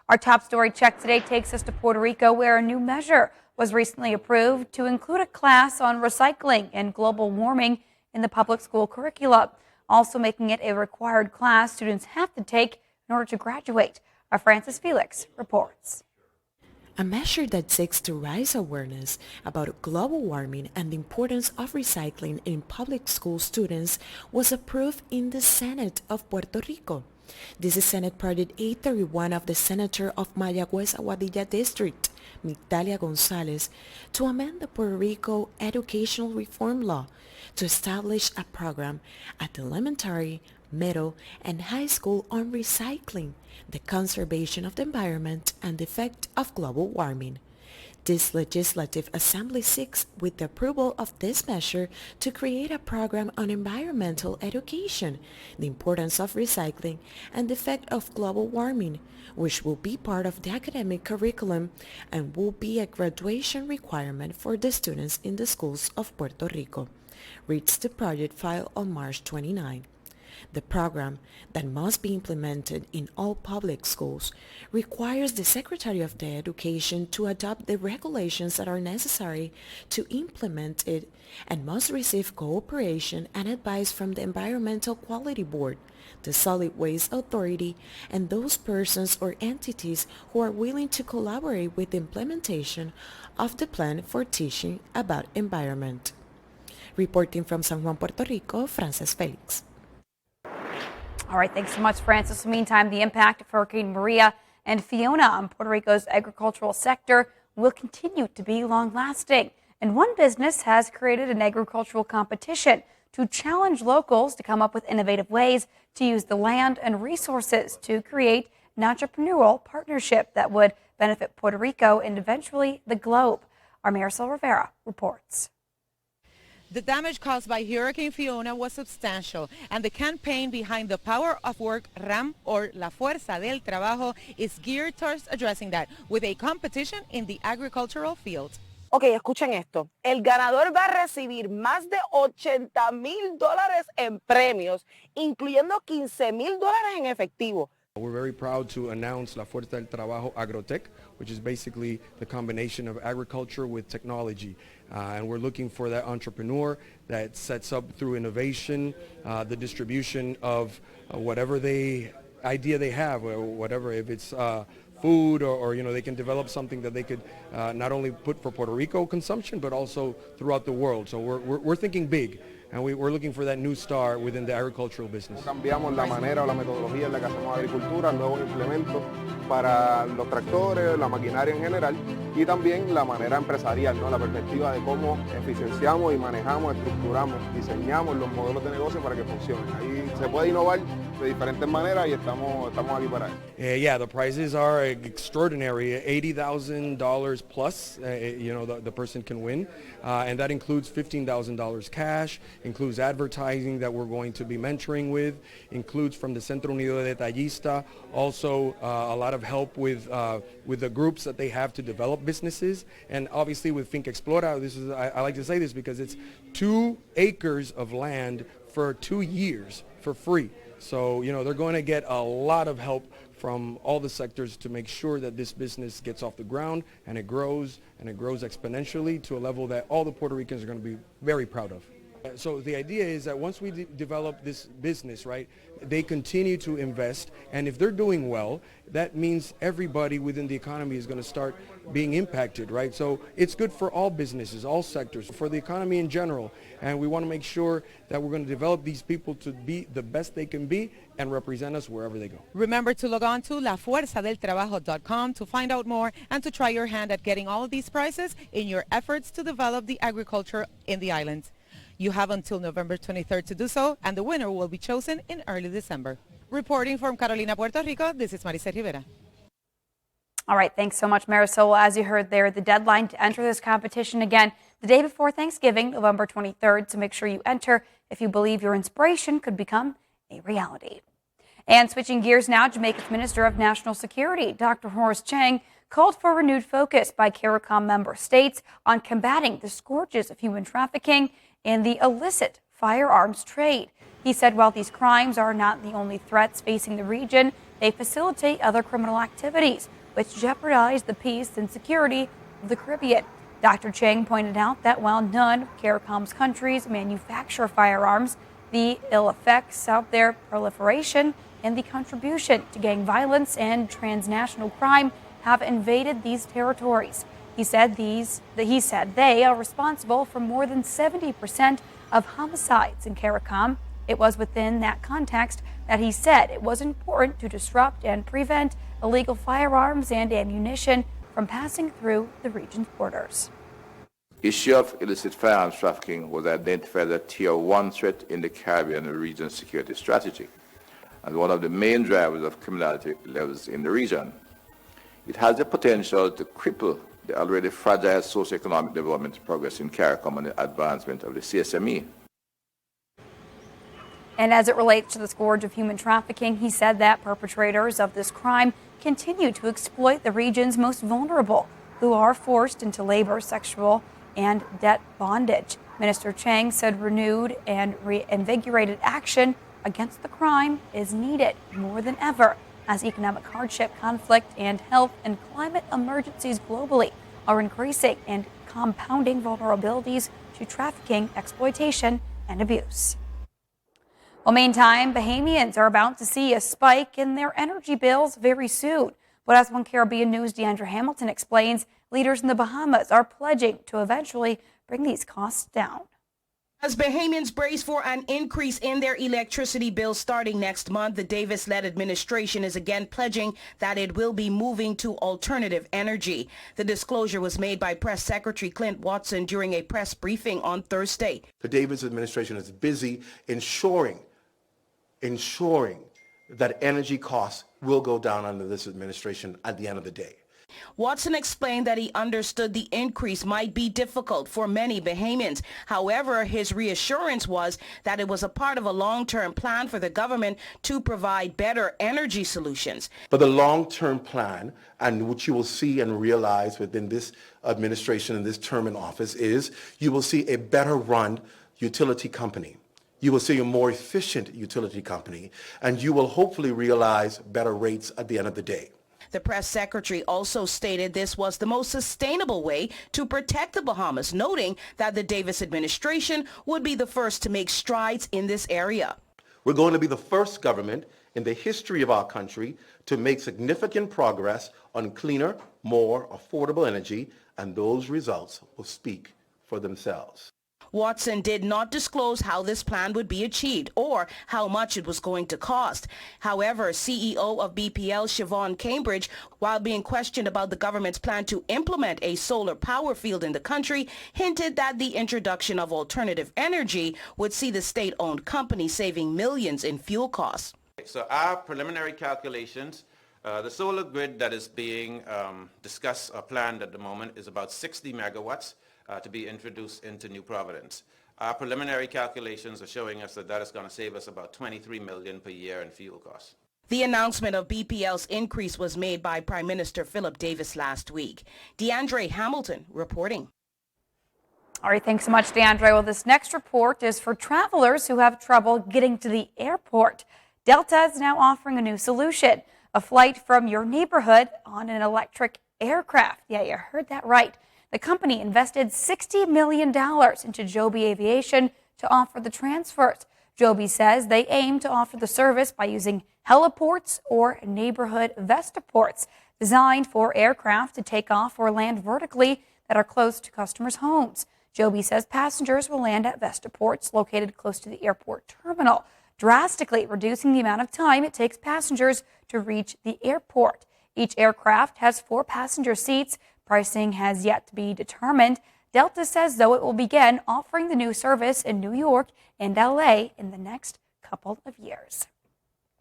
Our top story check today takes us to Puerto Rico, where a new measure was recently approved to include a class on recycling and global warming in the public school curriculum, also making it a required class students have to take in order to graduate. Our Francis Felix reports. A measure that seeks to raise awareness about global warming and the importance of recycling in public school students was approved in the Senate of Puerto Rico. This is Senate Project 831 of the Senator of Mayagüez Aguadilla District, Migdalia Gonzalez, to amend the Puerto Rico Educational Reform Law to establish a program at the elementary, middle, and high school on recycling, the conservation of the environment, and the effect of global warming. This Legislative Assembly seeks, with the approval of this measure, to create a program on environmental education, the importance of recycling, and the effect of global warming, which will be part of the academic curriculum and will be a graduation requirement for the students in the schools of Puerto Rico, reads the project file on March 29. The program, that must be implemented in all public schools, requires the Secretary of the Education to adopt the regulations that are necessary to implement it and must receive cooperation and advice from the Environmental Quality Board, the Solid Waste Authority, and those persons or entities who are willing to collaborate with the implementation of the plan for teaching about environment. Reporting from San Juan, Puerto Rico, Frances Felix. All right, thanks so much, Francis. Meantime, the impact of Hurricane Maria and Fiona on Puerto Rico's agricultural sector will continue to be long-lasting. And one business has created an agricultural competition to challenge locals to come up with innovative ways to use the land and resources to create an entrepreneurial partnership that would benefit Puerto Rico and eventually the globe. Our Marisol Rivera reports. The damage caused by Hurricane Fiona was substantial, and the campaign behind the Power of Work RAM, or La Fuerza del Trabajo, is geared towards addressing that with a competition in the agricultural field. Ok, escuchen esto. El ganador va a recibir más de $80,000 en premios, incluyendo $15,000 en efectivo. We're very proud to announce La Fuerza del Trabajo Agrotech, which is basically the combination of agriculture with technology. And we're looking for that entrepreneur that sets up through innovation, the distribution of whatever idea they have, or whatever, if it's food or they can develop something that they could not only put for Puerto Rico consumption, but also throughout the world. So we're thinking big. And we're looking for that new star within the agricultural business. Cambiamos la manera o la metodología en la que hacemos agricultura, nuevos implementos para los tractores, la maquinaria en general y también la manera empresarial, ¿no? La perspectiva de cómo eficienciamos y manejamos, estructuramos, diseñamos los modelos de negocio para que funcionen. Ahí se puede innovar de diferentes maneras y estamos aquí para eso. Yeah, the prizes are extraordinary, $80,000 plus, the person can win, and that includes $15,000 cash, includes advertising that we're going to be mentoring with, includes from the Centro Unido de Detallista, also a lot of help with the groups that they have to develop businesses, and obviously with Finca Explora. I like to say this because it's 2 acres of land for 2 years for free. So, they're going to get a lot of help from all the sectors to make sure that this business gets off the ground and it grows exponentially to a level that all the Puerto Ricans are going to be very proud of. So the idea is that once we develop this business, right, they continue to invest, and if they're doing well, that means everybody within the economy is going to start being impacted, right? So it's good for all businesses, all sectors, for the economy in general, and we want to make sure that we're going to develop these people to be the best they can be and represent us wherever they go. Remember to log on to lafuerzadeltrabajo.com to find out more and to try your hand at getting all of these prizes in your efforts to develop the agriculture in the islands. You have until November 23rd to do so, and the winner will be chosen in early December. Reporting from Carolina, Puerto Rico, this is Maricel Rivera. All right, thanks so much, Marisol. As you heard there, the deadline to enter this competition again, the day before Thanksgiving, November 23rd, so make sure you enter if you believe your inspiration could become a reality. And switching gears now, Jamaica's Minister of National Security, Dr. Horace Chang, called for renewed focus by CARICOM member states on combating the scourges of human trafficking and the illicit firearms trade. He said while these crimes are not the only threats facing the region, they facilitate other criminal activities, which jeopardize the peace and security of the Caribbean. Dr. Chang pointed out that while none of CARICOM's countries manufacture firearms, the ill effects of their proliferation and the contribution to gang violence and transnational crime have invaded these territories. He said they are responsible for more than 70% of homicides in CARICOM. It was within that context that he said it was important to disrupt and prevent illegal firearms and ammunition from passing through the region's borders. Issue of illicit firearms trafficking was identified as a Tier 1 threat in the Caribbean region security strategy and one of the main drivers of criminality levels in the region. It has the potential to cripple the already fragile socioeconomic development progress in CARICOM and the advancement of the CSME. And as it relates to the scourge of human trafficking, he said that perpetrators of this crime continue to exploit the region's most vulnerable, who are forced into labor, sexual, and debt bondage. Minister Chang said renewed and reinvigorated action against the crime is needed more than ever, as economic hardship, conflict, and health and climate emergencies globally are increasing and compounding vulnerabilities to trafficking, exploitation, and abuse. Well, meantime, Bahamians are about to see a spike in their energy bills very soon. But as One Caribbean News' Deandra Hamilton explains, leaders in the Bahamas are pledging to eventually bring these costs down. As Bahamians brace for an increase in their electricity bills starting next month, the Davis-led administration is again pledging that it will be moving to alternative energy. The disclosure was made by Press Secretary Clint Watson during a press briefing on Thursday. The Davis administration is busy ensuring that energy costs will go down under this administration at the end of the day. Watson explained that he understood the increase might be difficult for many Bahamians. However, his reassurance was that it was a part of a long-term plan for the government to provide better energy solutions. But the long-term plan, and what you will see and realize within this administration and this term in office, is you will see a better run utility company. You will see a more efficient utility company, and you will hopefully realize better rates at the end of the day. The press secretary also stated this was the most sustainable way to protect the Bahamas, noting that the Davis administration would be the first to make strides in this area. We're going to be the first government in the history of our country to make significant progress on cleaner, more affordable energy, and those results will speak for themselves. Watson did not disclose how this plan would be achieved or how much it was going to cost. However, CEO of BPL, Siobhan Cambridge, while being questioned about the government's plan to implement a solar power field in the country, hinted that the introduction of alternative energy would see the state-owned company saving millions in fuel costs. So our preliminary calculations, the solar grid that is being discussed or planned at the moment is about 60 megawatts. To be introduced into New Providence. Our preliminary calculations are showing us that is going to save us about $23 million per year in fuel costs. The announcement of BPL's increase was made by Prime Minister Philip Davis last week. Deandra Hamilton reporting. All right, thanks so much, Deandra. Well, this next report is for travelers who have trouble getting to the airport. Delta is now offering a new solution, a flight from your neighborhood on an electric aircraft. Yeah, you heard that right. The company invested $60 million into Joby Aviation to offer the transfers. Joby says they aim to offer the service by using heliports or neighborhood Vestaports designed for aircraft to take off or land vertically that are close to customers' homes. Joby says passengers will land at Vestaports located close to the airport terminal, drastically reducing the amount of time it takes passengers to reach the airport. Each aircraft has 4 passenger seats. Pricing has yet to be determined. Delta says, though, it will begin offering the new service in New York and LA in the next couple of years.